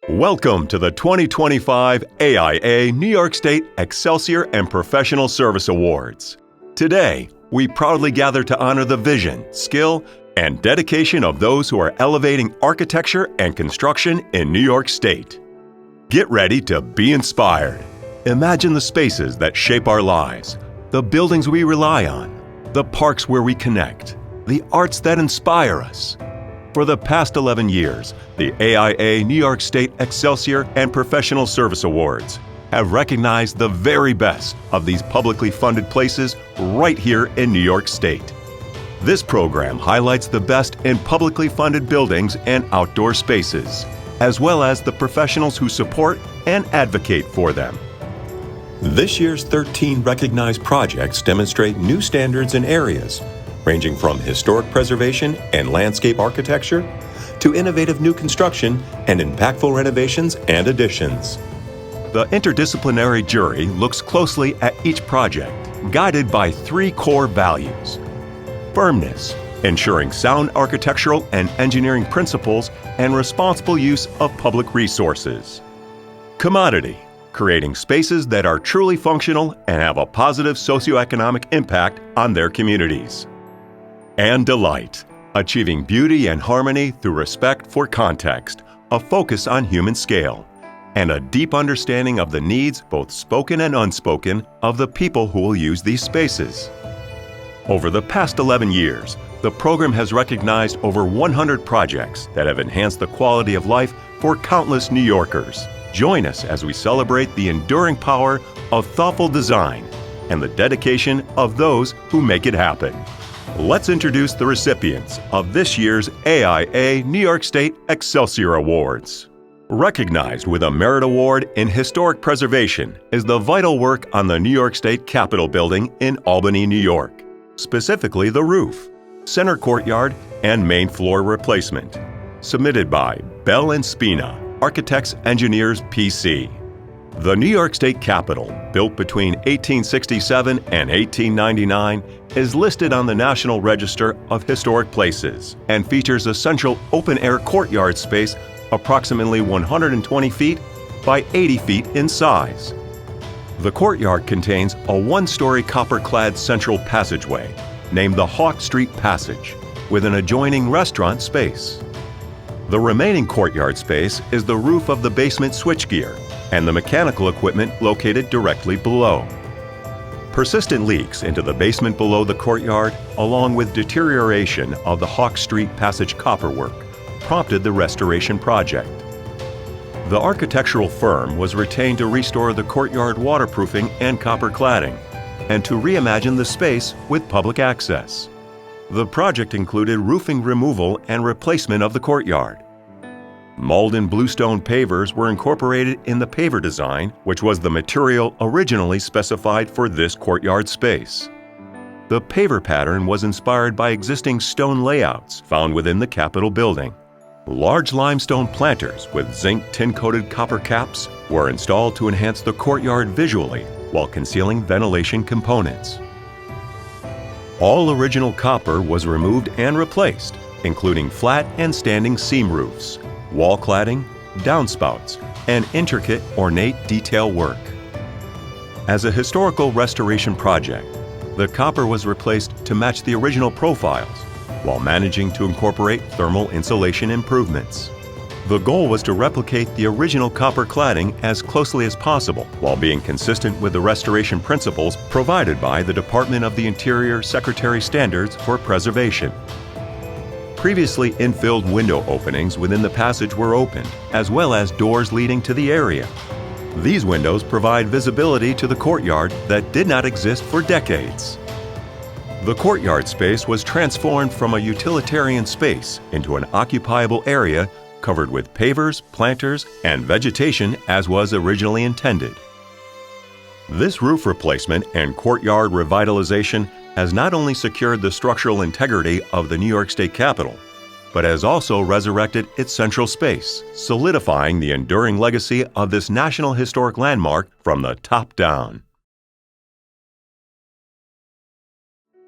Welcome to the 2025 AIA New York State Excelsior and Professional Service Awards. Today, we proudly gather to honor the vision, skill, and dedication of those who are elevating architecture and construction in New York State. Get ready to be inspired. Imagine the spaces that shape our lives, the buildings we rely on, the parks where we connect, the arts that inspire us. For the past 11 years, the AIA New York State Excelsior and Professional Service Awards have recognized the very best of these publicly funded places right here in New York State. This program highlights the best in publicly funded buildings and outdoor spaces, as well as the professionals who support and advocate for them. This year's 13 recognized projects demonstrate new standards in areas ranging from historic preservation and landscape architecture to innovative new construction and impactful renovations and additions. The interdisciplinary jury looks closely at each project, guided by three core values. Firmness, ensuring sound architectural and engineering principles and responsible use of public resources. Commodity, creating spaces that are truly functional and have a positive socioeconomic impact on their communities. And delight, achieving beauty and harmony through respect for context, a focus on human scale, and a deep understanding of the needs, both spoken and unspoken, of the people who will use these spaces. Over the past 11 years, the program has recognized over 100 projects that have enhanced the quality of life for countless New Yorkers. Join us as we celebrate the enduring power of thoughtful design and the dedication of those who make it happen. Let's introduce the recipients of this year's AIA New York State Excelsior Awards. Recognized with a Merit Award in Historic Preservation is the vital work on the New York State Capitol building in Albany, New York, specifically the roof, center courtyard, and main floor replacement. Submitted by Bell & Spina, Architects Engineers PC. The New York State Capitol, built between 1867 and 1899, is listed on the National Register of Historic Places and features a central open-air courtyard space approximately 120 feet by 80 feet in size. The courtyard contains a one-story copper-clad central passageway named the Hawk Street Passage, with an adjoining restaurant space. The remaining courtyard space is the roof of the basement switchgear and the mechanical equipment located directly below. Persistent leaks into the basement below the courtyard, along with deterioration of the Hawk Street Passage copperwork, prompted the restoration project. The architectural firm was retained to restore the courtyard waterproofing and copper cladding, and to reimagine the space with public access. The project included roofing removal and replacement of the courtyard. Malden bluestone pavers were incorporated in the paver design, which was the material originally specified for this courtyard space. The paver pattern was inspired by existing stone layouts found within the Capitol building. Large limestone planters with zinc tin-coated copper caps were installed to enhance the courtyard visually while concealing ventilation components. All original copper was removed and replaced, including flat and standing seam roofs, wall cladding, downspouts, and intricate ornate detail work. As a historical restoration project, the copper was replaced to match the original profiles, while managing to incorporate thermal insulation improvements. The goal was to replicate the original copper cladding as closely as possible, while being consistent with the restoration principles provided by the Department of the Interior Secretary Standards for Preservation. Previously infilled window openings within the passage were opened, as well as doors leading to the area. These windows provide visibility to the courtyard that did not exist for decades. The courtyard space was transformed from a utilitarian space into an occupiable area covered with pavers, planters, and vegetation as was originally intended. This roof replacement and courtyard revitalization has not only secured the structural integrity of the New York State Capitol, but has also resurrected its central space, solidifying the enduring legacy of this National Historic Landmark from the top down.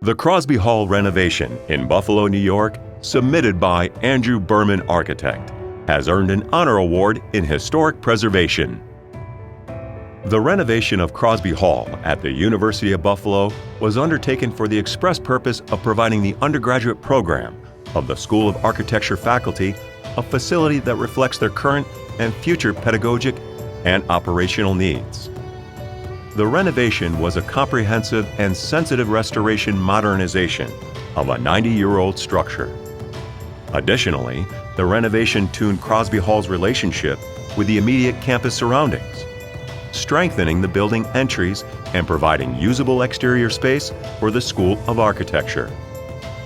The Crosby Hall renovation in Buffalo, New York, submitted by Andrew Berman Architect, has earned an honor award in historic preservation. The renovation of Crosby Hall at the University of Buffalo was undertaken for the express purpose of providing the undergraduate program of the School of Architecture faculty a facility that reflects their current and future pedagogic and operational needs. The renovation was a comprehensive and sensitive restoration modernization of a 90-year-old structure. Additionally, the renovation tuned Crosby Hall's relationship with the immediate campus surroundings, strengthening the building entries and providing usable exterior space for the School of Architecture.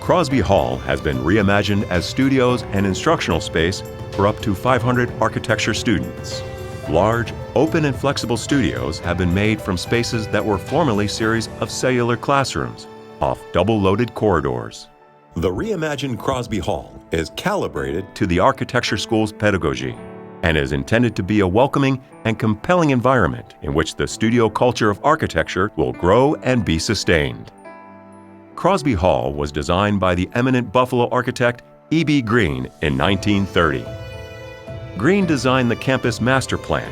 Crosby Hall has been reimagined as studios and instructional space for up to 500 architecture students. Large, open and flexible studios have been made from spaces that were formerly series of cellular classrooms off double-loaded corridors. The reimagined Crosby Hall is calibrated to the architecture school's pedagogy and is intended to be a welcoming and compelling environment in which the studio culture of architecture will grow and be sustained. Crosby Hall was designed by the eminent Buffalo architect E.B. Green in 1930. Green designed the campus master plan,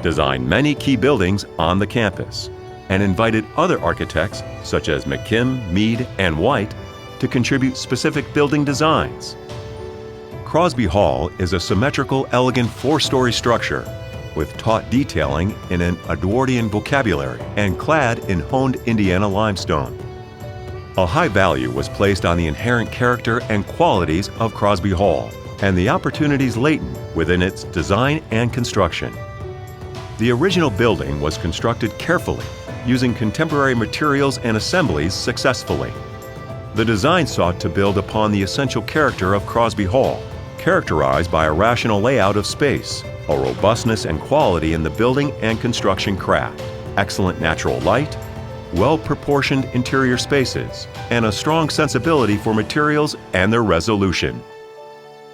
designed many key buildings on the campus, and invited other architects such as McKim, Mead, and White to contribute specific building designs. Crosby Hall is a symmetrical, elegant four-story structure with taut detailing in an Edwardian vocabulary and clad in honed Indiana limestone. A high value was placed on the inherent character and qualities of Crosby Hall and the opportunities latent within its design and construction. The original building was constructed carefully, using contemporary materials and assemblies successfully. The design sought to build upon the essential character of Crosby Hall, characterized by a rational layout of space, a robustness and quality in the building and construction craft, excellent natural light, well-proportioned interior spaces, and a strong sensibility for materials and their resolution.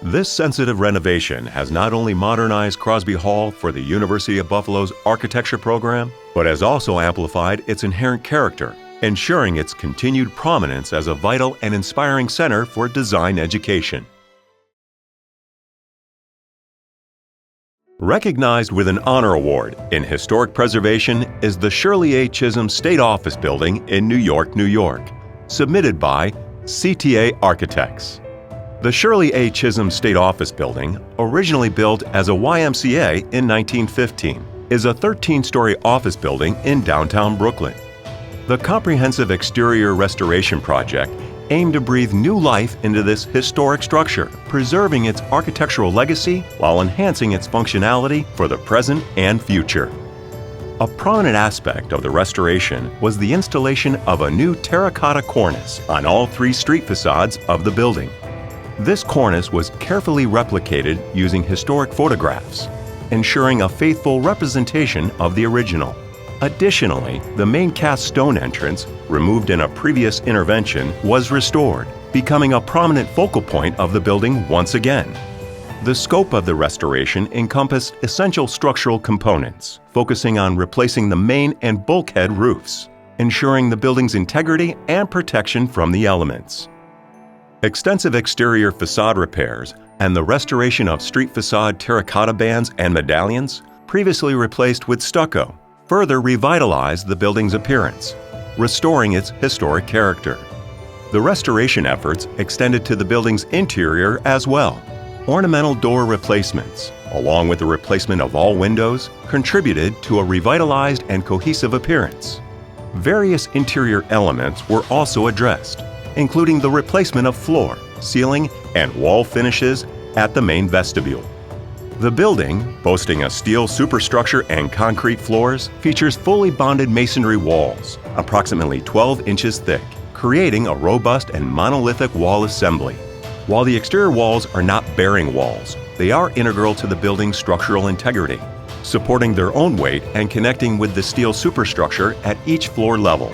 This sensitive renovation has not only modernized Crosby Hall for the University of Buffalo's architecture program, but has also amplified its inherent character, ensuring its continued prominence as a vital and inspiring center for design education. Recognized with an honor award in historic preservation is the Shirley A. Chisholm State Office Building in New York, New York, submitted by CTA Architects. The Shirley A. Chisholm State Office Building, originally built as a YMCA in 1915, is a 13-story office building in downtown Brooklyn. The comprehensive exterior restoration project aimed to breathe new life into this historic structure, preserving its architectural legacy while enhancing its functionality for the present and future. A prominent aspect of the restoration was the installation of a new terracotta cornice on all three street facades of the building. This cornice was carefully replicated using historic photographs, ensuring a faithful representation of the original. Additionally, the main cast stone entrance, removed in a previous intervention, was restored, becoming a prominent focal point of the building once again. The scope of the restoration encompassed essential structural components, focusing on replacing the main and bulkhead roofs, ensuring the building's integrity and protection from the elements. Extensive exterior facade repairs and the restoration of street facade terracotta bands and medallions, previously replaced with stucco, further revitalized the building's appearance, restoring its historic character. The restoration efforts extended to the building's interior as well. Ornamental door replacements, along with the replacement of all windows, contributed to a revitalized and cohesive appearance. Various interior elements were also addressed, including the replacement of floor, ceiling, and wall finishes at the main vestibule. The building, boasting a steel superstructure and concrete floors, features fully bonded masonry walls, approximately 12 inches thick, creating a robust and monolithic wall assembly. While the exterior walls are not bearing walls, they are integral to the building's structural integrity, supporting their own weight and connecting with the steel superstructure at each floor level.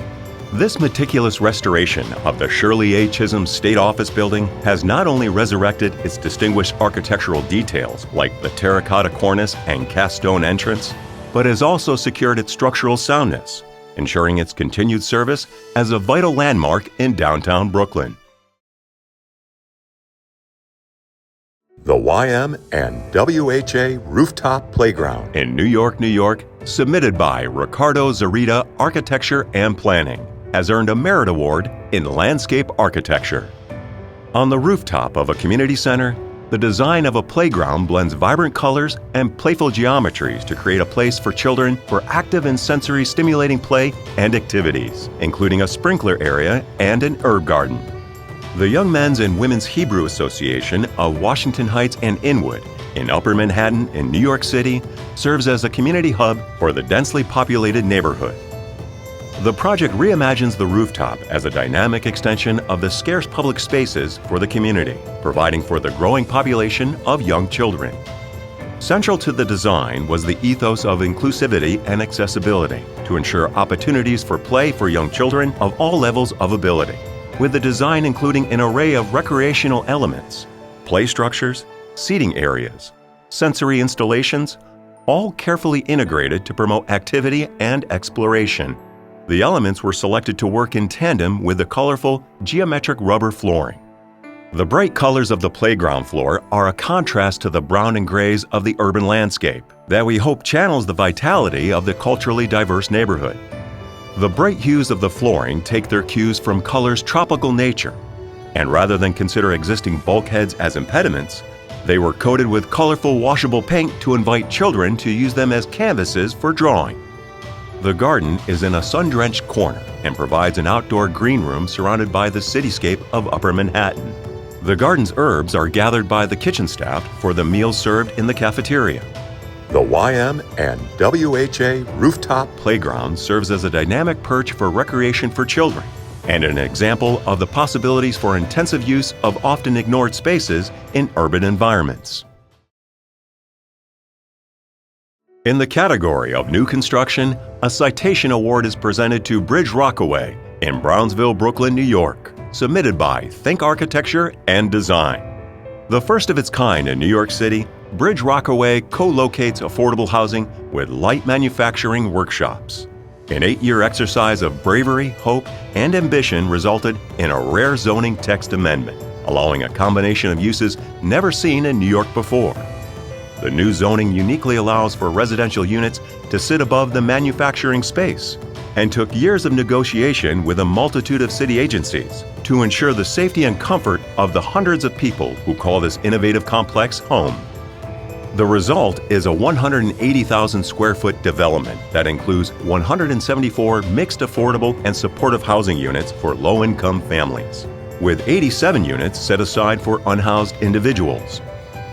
This meticulous restoration of the Shirley A. Chisholm State Office Building has not only resurrected its distinguished architectural details like the terracotta cornice and cast stone entrance, but has also secured its structural soundness, ensuring its continued service as a vital landmark in downtown Brooklyn. The YM and WHA Rooftop Playground in New York, New York, submitted by Ricardo Zarita Architecture and Planning, has earned a Merit Award in Landscape Architecture. On the rooftop of a community center, the design of a playground blends vibrant colors and playful geometries to create a place for children for active and sensory stimulating play and activities, including a sprinkler area and an herb garden. The Young Men's and Women's Hebrew Association of Washington Heights and Inwood in Upper Manhattan in New York City serves as a community hub for the densely populated neighborhood. The project reimagines the rooftop as a dynamic extension of the scarce public spaces for the community, providing for the growing population of young children. Central to the design was the ethos of inclusivity and accessibility to ensure opportunities for play for young children of all levels of ability, with the design including an array of recreational elements, play structures, seating areas, sensory installations, all carefully integrated to promote activity and exploration. The elements were selected to work in tandem with the colorful, geometric rubber flooring. The bright colors of the playground floor are a contrast to the brown and grays of the urban landscape that we hope channels the vitality of the culturally diverse neighborhood. The bright hues of the flooring take their cues from color's tropical nature, and rather than consider existing bulkheads as impediments, they were coated with colorful washable paint to invite children to use them as canvases for drawing. The garden is in a sun-drenched corner and provides an outdoor green room surrounded by the cityscape of Upper Manhattan. The garden's herbs are gathered by the kitchen staff for the meals served in the cafeteria. The YM and WHA Rooftop Playground serves as a dynamic perch for recreation for children and an example of the possibilities for intensive use of often ignored spaces in urban environments. In the category of new construction, a citation award is presented to Bridge Rockaway in Brownsville, Brooklyn, New York, submitted by Think Architecture and Design. The first of its kind in New York City, Bridge Rockaway co-locates affordable housing with light manufacturing workshops. An 8-year exercise of bravery, hope, and ambition resulted in a rare zoning text amendment, allowing a combination of uses never seen in New York before. The new zoning uniquely allows for residential units to sit above the manufacturing space and took years of negotiation with a multitude of city agencies to ensure the safety and comfort of the hundreds of people who call this innovative complex home. The result is a 180,000 square foot development that includes 174 mixed affordable and supportive housing units for low-income families, with 87 units set aside for unhoused individuals.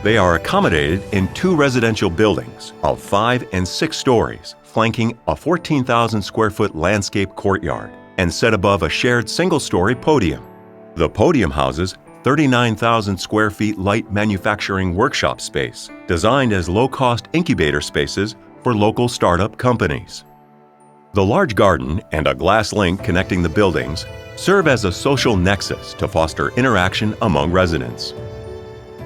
They are accommodated in 2 residential buildings of 5 and 6 stories, flanking a 14,000 square foot landscape courtyard and set above a shared single-story podium. The podium houses 39,000 square feet light manufacturing workshop space, designed as low-cost incubator spaces for local startup companies. The large garden and a glass link connecting the buildings serve as a social nexus to foster interaction among residents.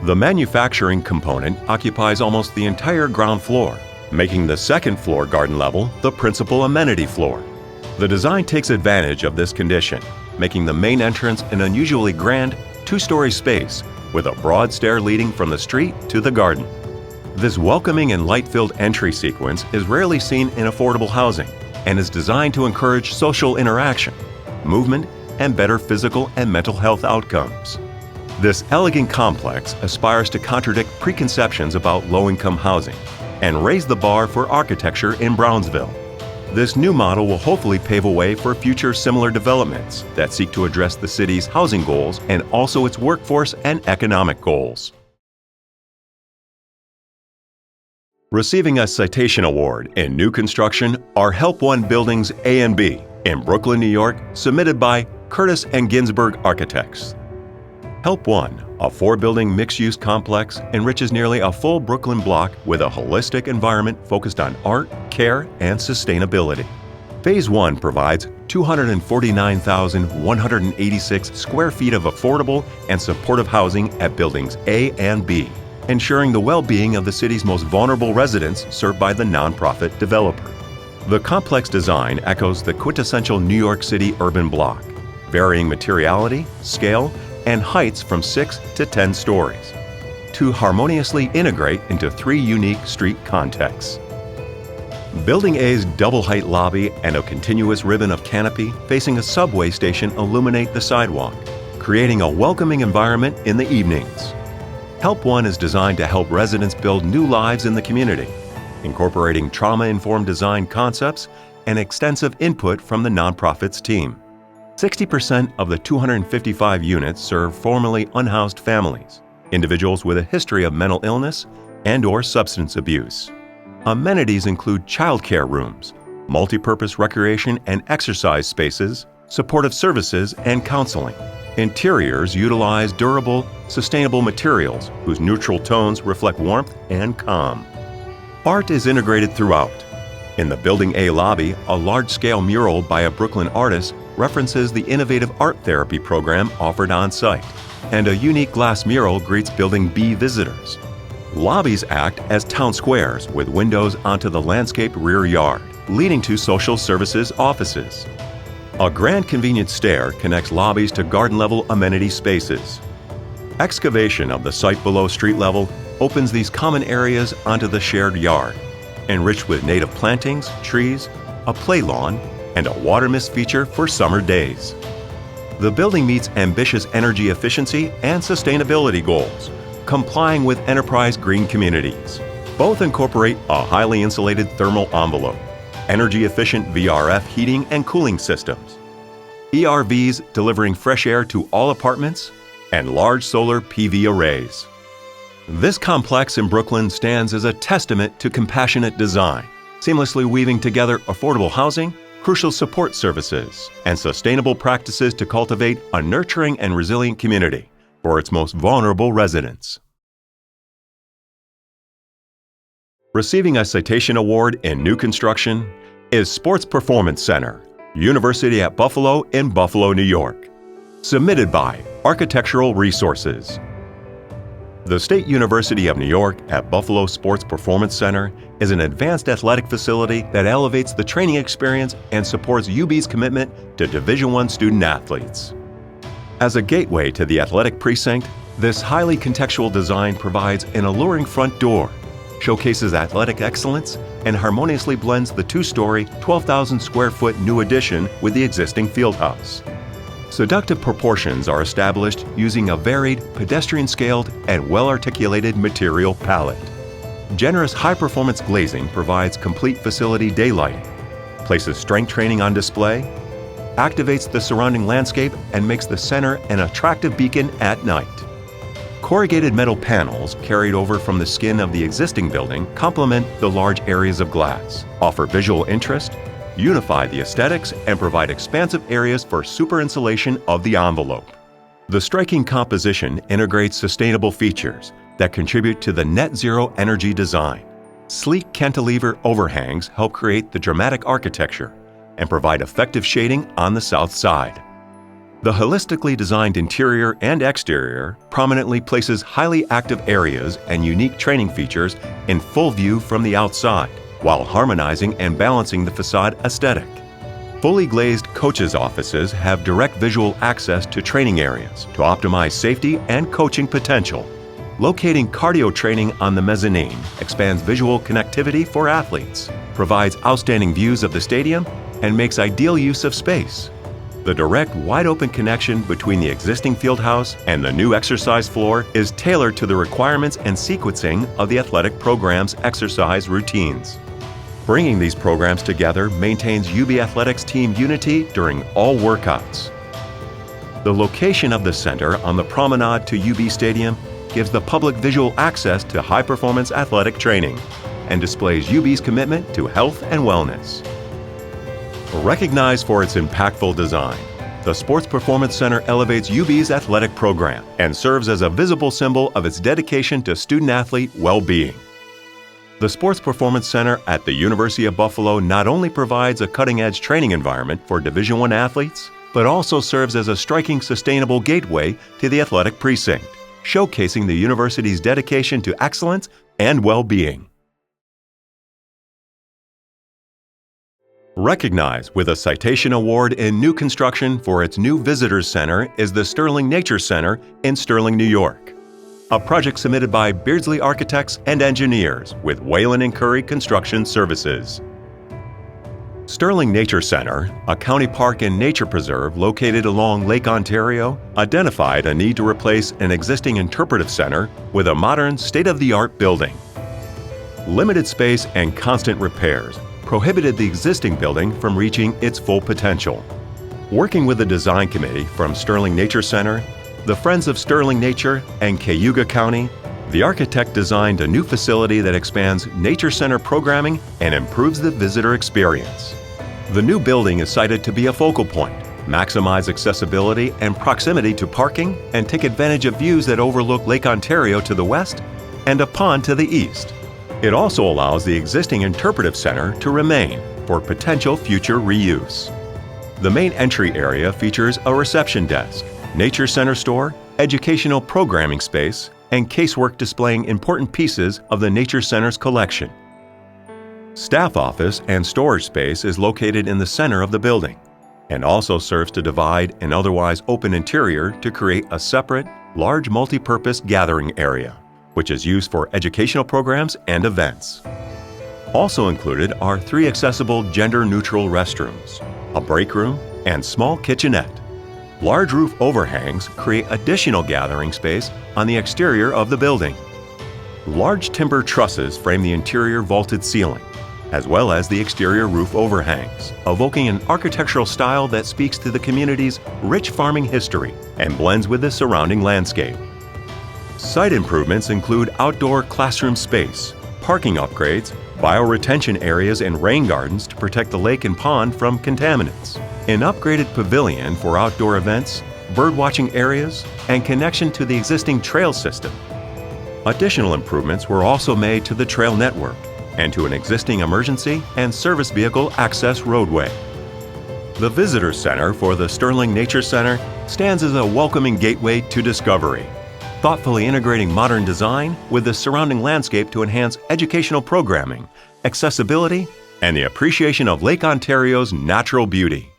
The manufacturing component occupies almost the entire ground floor, making the second floor garden level the principal amenity floor. The design takes advantage of this condition, making the main entrance an unusually grand 2-story space with a broad stair leading from the street to the garden. This welcoming and light-filled entry sequence is rarely seen in affordable housing and is designed to encourage social interaction, movement, and better physical and mental health outcomes. This elegant complex aspires to contradict preconceptions about low-income housing and raise the bar for architecture in Brownsville. This new model will hopefully pave a way for future similar developments that seek to address the city's housing goals and also its workforce and economic goals. Receiving a citation award in new construction are Help One Buildings A and B in Brooklyn, New York, submitted by Curtis and Ginsberg Architects. Help One, a 4-building mixed-use complex, enriches nearly a full Brooklyn block with a holistic environment focused on art, care, and sustainability. Phase 1 provides 249,186 square feet of affordable and supportive housing at buildings A and B, ensuring the well-being of the city's most vulnerable residents served by the nonprofit developer. The complex design echoes the quintessential New York City urban block, varying materiality, scale, and heights from 6 to 10 stories. to harmoniously integrate into 3 unique street contexts. Building A's double-height lobby and a continuous ribbon of canopy facing a subway station illuminate the sidewalk, creating a welcoming environment in the evenings. Help One is designed to help residents build new lives in the community, incorporating trauma-informed design concepts and extensive input from the nonprofit's team. 60% of the 255 units serve formerly unhoused families, individuals with a history of mental illness and/or substance abuse. Amenities include childcare rooms, multi-purpose recreation and exercise spaces, supportive services, and counseling. Interiors utilize durable, sustainable materials whose neutral tones reflect warmth and calm. Art is integrated throughout. In the Building A lobby, a large-scale mural by a Brooklyn artist references the innovative art therapy program offered on-site, and a unique glass mural greets Building B visitors. Lobbies act as town squares with windows onto the landscaped rear yard, leading to social services offices. A grand convenience stair connects lobbies to garden-level amenity spaces. Excavation of the site below street level opens these common areas onto the shared yard, enriched with native plantings, trees, a play lawn, and a water mist feature for summer days. The building meets ambitious energy efficiency and sustainability goals, complying with enterprise green communities. Both incorporate a highly insulated thermal envelope, energy-efficient VRF heating and cooling systems, ERVs delivering fresh air to all apartments, and large solar PV arrays. This complex in Brooklyn stands as a testament to compassionate design, seamlessly weaving together affordable housing, crucial support services, and sustainable practices to cultivate a nurturing and resilient community for its most vulnerable residents. Receiving a citation award in new construction is Sports Performance Center, University at Buffalo in Buffalo, New York. Submitted by Architectural Resources. The State University of New York at Buffalo Sports Performance Center is an advanced athletic facility that elevates the training experience and supports UB's commitment to Division I student athletes. As a gateway to the athletic precinct, this highly contextual design provides an alluring front door, showcases athletic excellence, and harmoniously blends the 2-story, 12,000 square foot new addition with the existing fieldhouse. Seductive proportions are established using a varied, pedestrian-scaled, and well-articulated material palette. Generous high-performance glazing provides complete facility daylighting, places strength training on display, activates the surrounding landscape, and makes the center an attractive beacon at night. Corrugated metal panels carried over from the skin of the existing building complement the large areas of glass, offer visual interest, unify the aesthetics, and provide expansive areas for super insulation of the envelope. The striking composition integrates sustainable features that contribute to the net zero energy design. Sleek cantilever overhangs help create the dramatic architecture and provide effective shading on the south side. The holistically designed interior and exterior prominently places highly active areas and unique training features in full view from the outside, while harmonizing and balancing the facade aesthetic. Fully glazed coaches' offices have direct visual access to training areas to optimize safety and coaching potential. Locating cardio training on the mezzanine expands visual connectivity for athletes, provides outstanding views of the stadium, and makes ideal use of space. The direct, wide-open connection between the existing fieldhouse and the new exercise floor is tailored to the requirements and sequencing of the athletic program's exercise routines. Bringing these programs together maintains UB Athletics team unity during all workouts. The location of the center on the promenade to UB Stadium gives the public visual access to high-performance athletic training and displays UB's commitment to health and wellness. Recognized for its impactful design, the Sports Performance Center elevates UB's athletic program and serves as a visible symbol of its dedication to student-athlete well-being. The Sports Performance Center at the University of Buffalo not only provides a cutting-edge training environment for Division I athletes, but also serves as a striking, sustainable gateway to the athletic precinct, showcasing the university's dedication to excellence and well-being. Recognized with a citation award in new construction for its new visitors center is the Sterling Nature Center in Sterling, New York. a project submitted by Beardsley Architects and Engineers with Whalen & Curry Construction Services. Sterling Nature Center, a county park and nature preserve located along Lake Ontario, identified a need to replace an existing interpretive center with a modern, state-of-the-art building. Limited space and constant repairs prohibited the existing building from reaching its full potential. Working with the design committee from Sterling Nature Center, the Friends of Sterling Nature, and Cayuga County, the architect designed a new facility that expands Nature Center programming and improves the visitor experience. The new building is cited to be a focal point, maximize accessibility and proximity to parking, and take advantage of views that overlook Lake Ontario to the west and a pond to the east. It also allows the existing interpretive center to remain for potential future reuse. The main entry area features a reception desk, nature center store, educational programming space, and casework displaying important pieces of the Nature Center's collection. Staff office and storage space is located in the center of the building and also serves to divide an otherwise open interior to create a separate, large multi-purpose gathering area, which is used for educational programs and events. Also included are 3 accessible gender-neutral restrooms, a break room, and small kitchenette. Large roof overhangs create additional gathering space on the exterior of the building. Large timber trusses frame the interior vaulted ceiling, as well as the exterior roof overhangs, evoking an architectural style that speaks to the community's rich farming history and blends with the surrounding landscape. Site improvements include outdoor classroom space, parking upgrades, bioretention areas and rain gardens to protect the lake and pond from contaminants, an upgraded pavilion for outdoor events, birdwatching areas, and connection to the existing trail system. Additional improvements were also made to the trail network and to an existing emergency and service vehicle access roadway. The Visitor Center for the Sterling Nature Center stands as a welcoming gateway to discovery, thoughtfully integrating modern design with the surrounding landscape to enhance educational programming, accessibility, and the appreciation of Lake Ontario's natural beauty.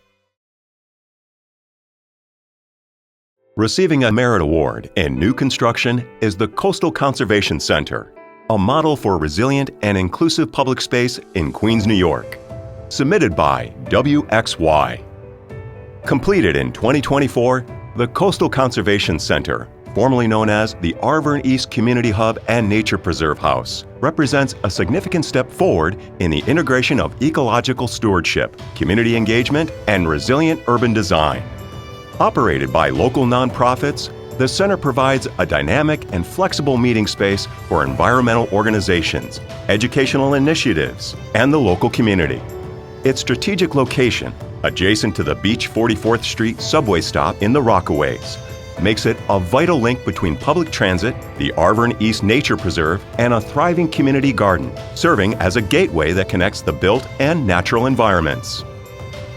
Receiving a Merit Award in new construction is the Coastal Conservation Center, a model for resilient and inclusive public space in Queens, New York. Submitted by WXY. Completed in 2024, the Coastal Conservation Center, formerly known as the Arvern East Community Hub and Nature Preserve House, represents a significant step forward in the integration of ecological stewardship, community engagement, and resilient urban design. Operated by local nonprofits, the center provides a dynamic and flexible meeting space for environmental organizations, educational initiatives, and the local community. Its strategic location, adjacent to the Beach 44th Street subway stop in the Rockaways, makes it a vital link between public transit, the Arvern East Nature Preserve, and a thriving community garden, serving as a gateway that connects the built and natural environments.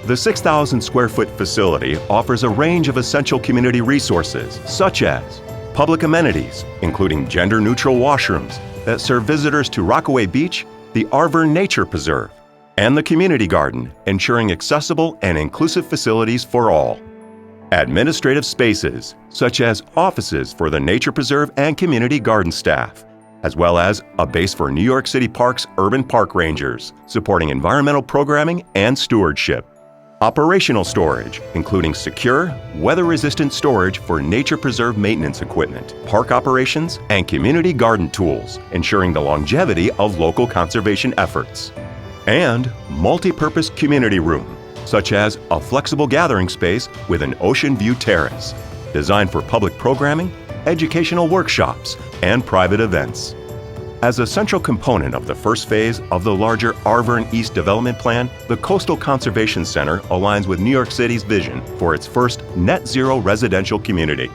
The 6,000 square foot facility offers a range of essential community resources, such as public amenities, including gender-neutral washrooms that serve visitors to Rockaway Beach, the Arvern Nature Preserve, and the community garden, ensuring accessible and inclusive facilities for all. Administrative spaces, such as offices for the Nature Preserve and community garden staff, as well as a base for New York City Parks urban park rangers, supporting environmental programming and stewardship. Operational storage, including secure, weather-resistant storage for nature preserve maintenance equipment, park operations, and community garden tools, ensuring the longevity of local conservation efforts. And multi-purpose community room, such as a flexible gathering space with an ocean view terrace, designed for public programming, educational workshops, and private events. As a central component of the first phase of the larger Arvern East Development Plan, the Coastal Conservation Center aligns with New York City's vision for its first net zero residential community.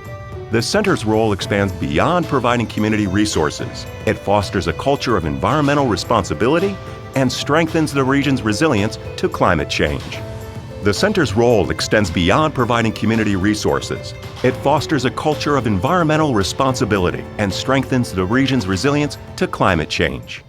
The center's role expands beyond providing community resources. It fosters a culture of environmental responsibility and strengthens the region's resilience to climate change. The center's role extends beyond providing community resources. It fosters a culture of environmental responsibility and strengthens the region's resilience to climate change.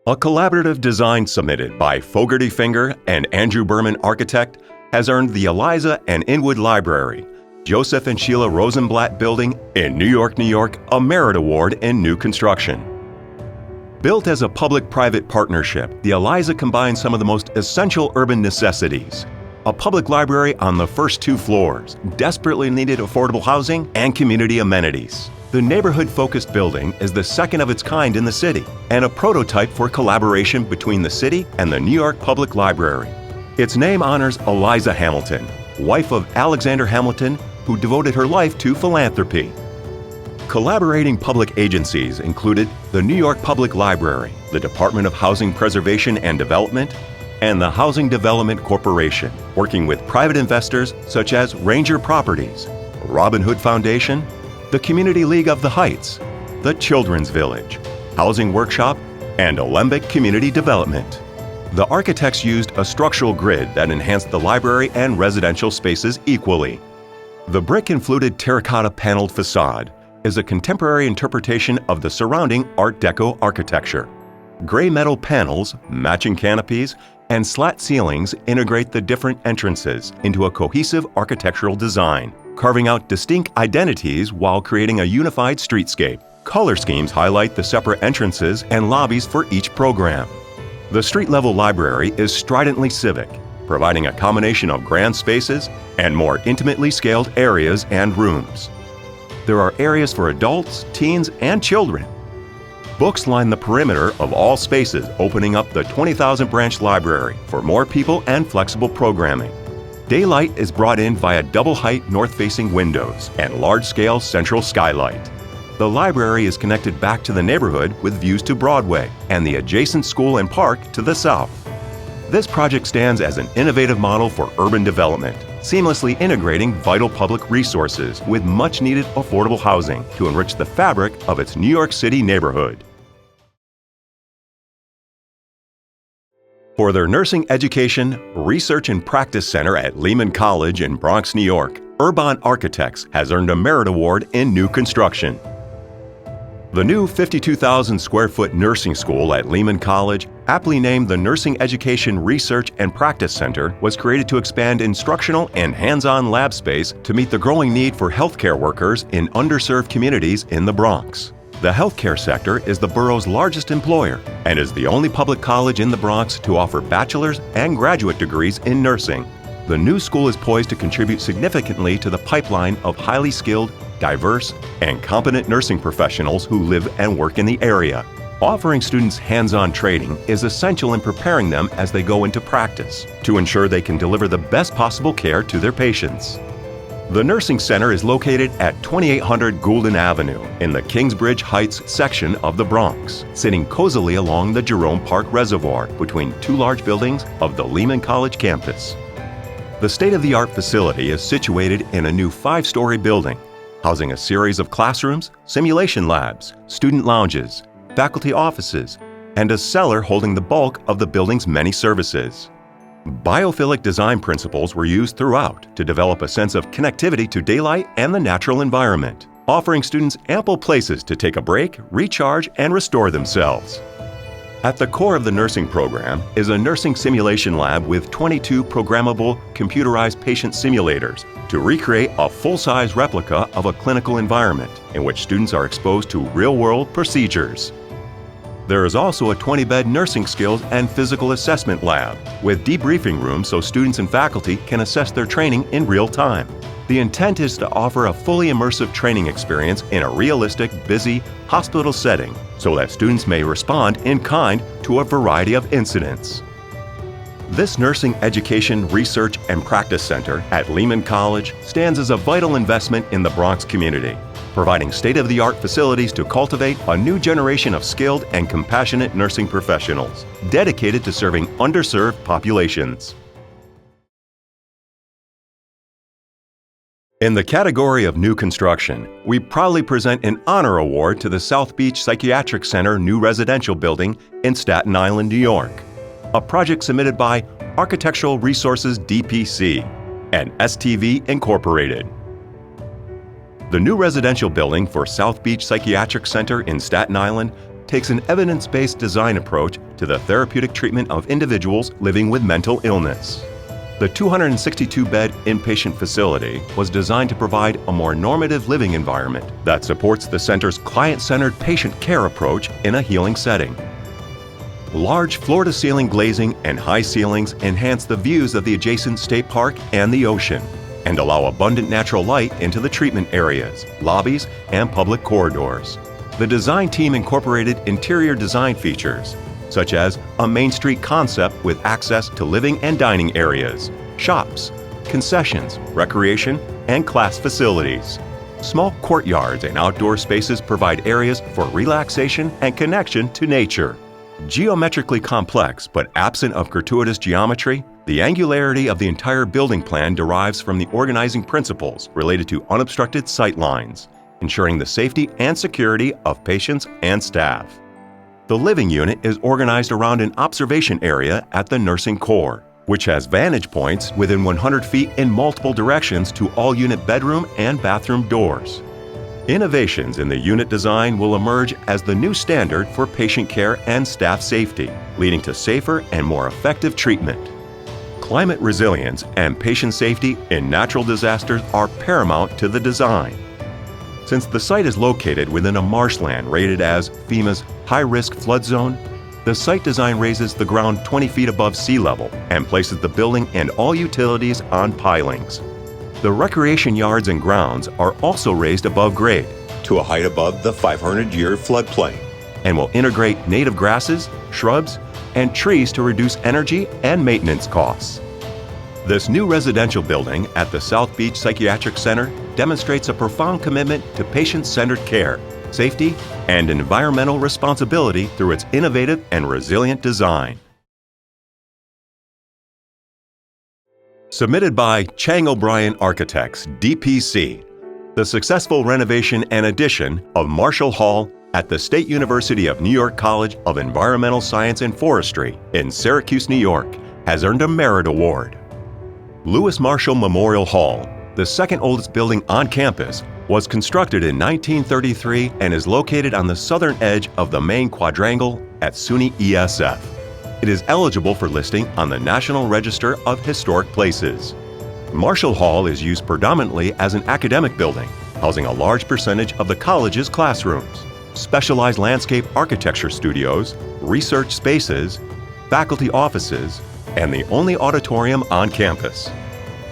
A collaborative design submitted by Fogarty Finger and Andrew Berman Architect has earned the Eliza and Inwood Library Joseph and Sheila Rosenblatt Building in New York, a Merit Award in new construction. Built as a public-private partnership, the AIANYS combines some of the most essential urban necessities. A public library on the first 2 floors, desperately needed affordable housing, and community amenities. The neighborhood-focused building is the second of its kind in the city and a prototype for collaboration between the city and the New York Public Library. Its name honors Eliza Hamilton, wife of Alexander Hamilton, who devoted her life to philanthropy. Collaborating public agencies included the New York Public Library, the Department of Housing Preservation and Development, and the Housing Development Corporation, working with private investors such as Ranger Properties, Robin Hood Foundation, the Community League of the Heights, the Children's Village, Housing Workshop, and Alembic Community Development. The architects used a structural grid that enhanced the library and residential spaces equally. The brick and fluted terracotta paneled facade is a contemporary interpretation of the surrounding Art Deco architecture. Gray metal panels, matching canopies, and slat ceilings integrate the different entrances into a cohesive architectural design, carving out distinct identities while creating a unified streetscape. Color schemes highlight the separate entrances and lobbies for each program. The street-level library is stridently civic, providing a combination of grand spaces and more intimately scaled areas and rooms. There are areas for adults, teens, and children. Books line the perimeter of all spaces, opening up the 20,000 branch library for more people and flexible programming. Daylight is brought in via double-height north-facing windows and large-scale central skylight. The library is connected back to the neighborhood with views to Broadway and the adjacent school and park to the south. This project stands as an innovative model for urban development, seamlessly integrating vital public resources with much-needed affordable housing to enrich the fabric of its New York City neighborhood. For their nursing education, research and practice center at Lehman College in Bronx, New York, Urban Architects has earned a Merit Award in new construction. The new 52,000 square foot nursing school at Lehman College, aptly named the Nursing Education Research and Practice Center, was created to expand instructional and hands-on lab space to meet the growing need for healthcare workers in underserved communities in the Bronx. The healthcare sector is the borough's largest employer and is the only public college in the Bronx to offer bachelor's and graduate degrees in nursing. The new school is poised to contribute significantly to the pipeline of highly skilled, diverse, and competent nursing professionals who live and work in the area. Offering students hands-on training is essential in preparing them as they go into practice to ensure they can deliver the best possible care to their patients. The Nursing Center is located at 2800 Goulden Avenue in the Kingsbridge Heights section of the Bronx, sitting cozily along the Jerome Park Reservoir between 2 large buildings of the Lehman College campus. The state-of-the-art facility is situated in a new 5-story building, housing a series of classrooms, simulation labs, student lounges, faculty offices, and a cellar holding the bulk of the building's many services. Biophilic design principles were used throughout to develop a sense of connectivity to daylight and the natural environment, offering students ample places to take a break, recharge, and restore themselves. At the core of the nursing program is a nursing simulation lab with 22 programmable computerized patient simulators to recreate a full-size replica of a clinical environment in which students are exposed to real-world procedures. There is also a 20-bed nursing skills and physical assessment lab with debriefing rooms so students and faculty can assess their training in real time. The intent is to offer a fully immersive training experience in a realistic, busy hospital setting so that students may respond in kind to a variety of incidents. This Nursing Education Research and Practice Center at Lehman College stands as a vital investment in the Bronx community, providing state-of-the-art facilities to cultivate a new generation of skilled and compassionate nursing professionals dedicated to serving underserved populations. In the category of new construction, we proudly present an honor award to the South Beach Psychiatric Center new residential building in Staten Island, New York, a project submitted by Architectural Resources DPC and STV Incorporated. The new residential building for South Beach Psychiatric Center in Staten Island takes an evidence-based design approach to the therapeutic treatment of individuals living with mental illness. The 262-bed inpatient facility was designed to provide a more normative living environment that supports the center's client-centered patient care approach in a healing setting. Large floor-to-ceiling glazing and high ceilings enhance the views of the adjacent state park and the ocean, and allow abundant natural light into the treatment areas, lobbies, and public corridors. The design team incorporated interior design features, such as a Main Street concept with access to living and dining areas, shops, concessions, recreation, and class facilities. Small courtyards and outdoor spaces provide areas for relaxation and connection to nature. Geometrically complex but absent of gratuitous geometry, the angularity of the entire building plan derives from the organizing principles related to unobstructed sight lines, ensuring the safety and security of patients and staff. The living unit is organized around an observation area at the nursing core, which has vantage points within 100 feet in multiple directions to all unit bedroom and bathroom doors. Innovations in the unit design will emerge as the new standard for patient care and staff safety, leading to safer and more effective treatment. Climate resilience and patient safety in natural disasters are paramount to the design. Since the site is located within a marshland rated as FEMA's high-risk flood zone, the site design raises the ground 20 feet above sea level and places the building and all utilities on pilings. The recreation yards and grounds are also raised above grade to a height above the 500-year floodplain and will integrate native grasses, shrubs, and trees to reduce energy and maintenance costs. This new residential building at the South Beach Psychiatric Center demonstrates a profound commitment to patient-centered care, safety, and environmental responsibility through its innovative and resilient design. Submitted by Chang O'Brien Architects, DPC, the successful renovation and addition of Marshall Hall at the State University of New York College of Environmental Science and Forestry in Syracuse, New York, has earned a Merit Award. Lewis Marshall Memorial Hall, the second oldest building on campus, was constructed in 1933 and is located on the southern edge of the main quadrangle at SUNY ESF. It is eligible for listing on the National Register of Historic Places. Marshall Hall is used predominantly as an academic building, housing a large percentage of the college's classrooms, specialized landscape architecture studios, research spaces, faculty offices, and the only auditorium on campus.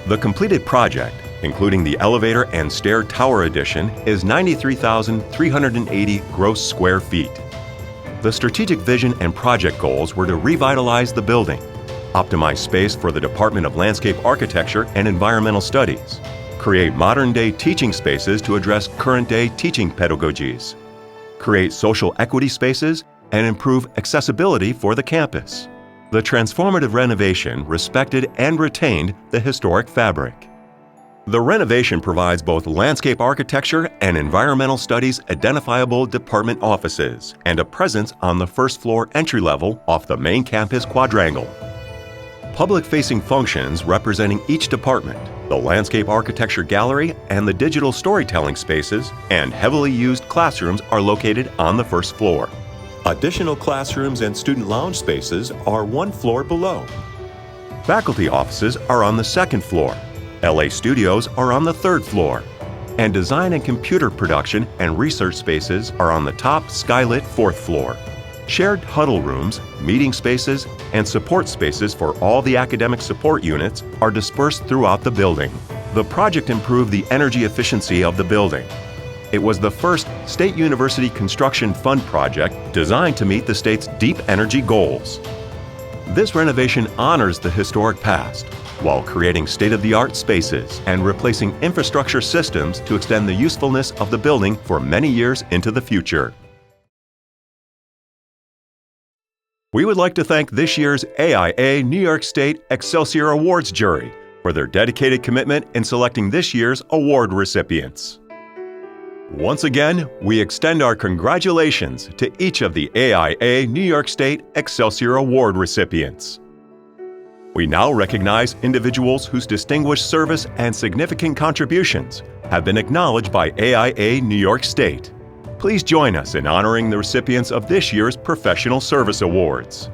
The completed project, including the elevator and stair tower addition, is 93,380 gross square feet. The strategic vision and project goals were to revitalize the building, optimize space for the Department of Landscape Architecture and Environmental Studies, create modern-day teaching spaces to address current-day teaching pedagogies, create social equity spaces, and improve accessibility for the campus. The transformative renovation respected and retained the historic fabric. The renovation provides both landscape architecture and environmental studies identifiable department offices and a presence on the first floor entry level off the main campus quadrangle. Public-facing functions representing each department, the landscape architecture gallery, and the digital storytelling spaces and heavily used classrooms are located on the first floor. Additional classrooms and student lounge spaces are one floor below. Faculty offices are on the second floor. LA studios are on the third floor. And design and computer production and research spaces are on the top skylit fourth floor. Shared huddle rooms, meeting spaces, and support spaces for all the academic support units are dispersed throughout the building. The project improved the energy efficiency of the building. It was the first State University Construction Fund project designed to meet the state's deep energy goals. This renovation honors the historic past while creating state-of-the-art spaces and replacing infrastructure systems to extend the usefulness of the building for many years into the future. We would like to thank this year's AIA New York State Excelsior Awards jury for their dedicated commitment in selecting this year's award recipients. Once again, we extend our congratulations to each of the AIA New York State Excelsior Award recipients. We now recognize individuals whose distinguished service and significant contributions have been acknowledged by AIA New York State. Please join us in honoring the recipients of this year's Professional Service Awards.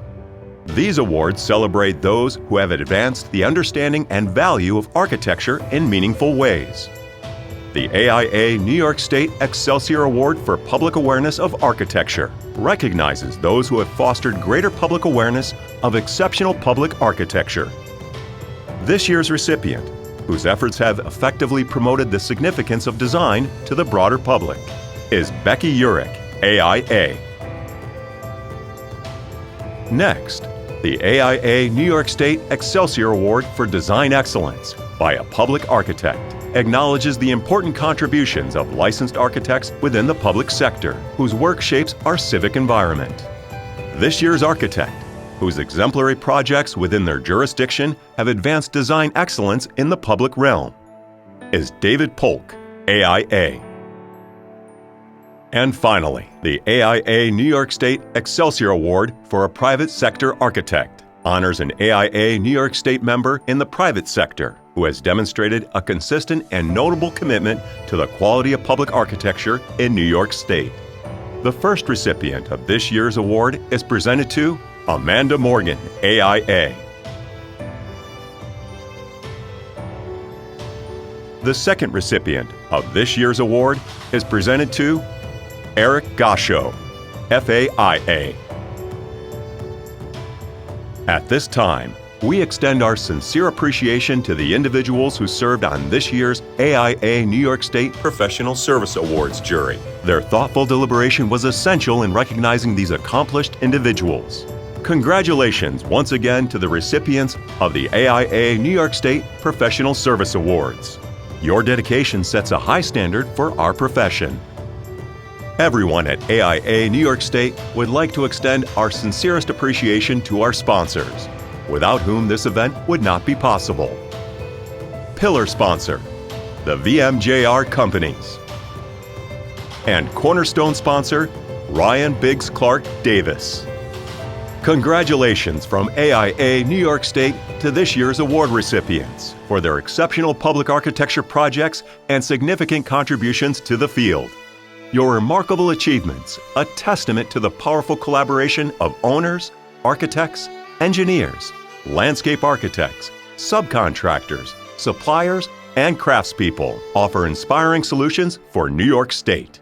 These awards celebrate those who have advanced the understanding and value of architecture in meaningful ways. The AIA New York State Excelsior Award for Public Awareness of Architecture recognizes those who have fostered greater public awareness of exceptional public architecture. This year's recipient, whose efforts have effectively promoted the significance of design to the broader public, is Becky Urich, AIA. Next, the AIA New York State Excelsior Award for Design Excellence by a public architect acknowledges the important contributions of licensed architects within the public sector whose work shapes our civic environment. This year's architect, whose exemplary projects within their jurisdiction have advanced design excellence in the public realm, is David Polk, AIA. And finally, the AIA New York State Excelsior Award for a Private Sector Architect honors an AIA New York State member in the private sector who has demonstrated a consistent and notable commitment to the quality of public architecture in New York State. The first recipient of this year's award is presented to Amanda Morgan, AIA. The second recipient of this year's award is presented to Eric Gasho, FAIA. At this time, we extend our sincere appreciation to the individuals who served on this year's AIA New York State Professional Service Awards jury. Their thoughtful deliberation was essential in recognizing these accomplished individuals. Congratulations once again to the recipients of the AIA New York State Professional Service Awards. Your dedication sets a high standard for our profession. Everyone at AIA New York State would like to extend our sincerest appreciation to our sponsors, without whom this event would not be possible. Pillar sponsor, the VMJR Companies. And cornerstone sponsor, Ryan Biggs Clark Davis. Congratulations from AIA New York State to this year's award recipients for their exceptional public architecture projects and significant contributions to the field. Your remarkable achievements, a testament to the powerful collaboration of owners, architects, engineers, landscape architects, subcontractors, suppliers, and craftspeople, offer inspiring solutions for New York State.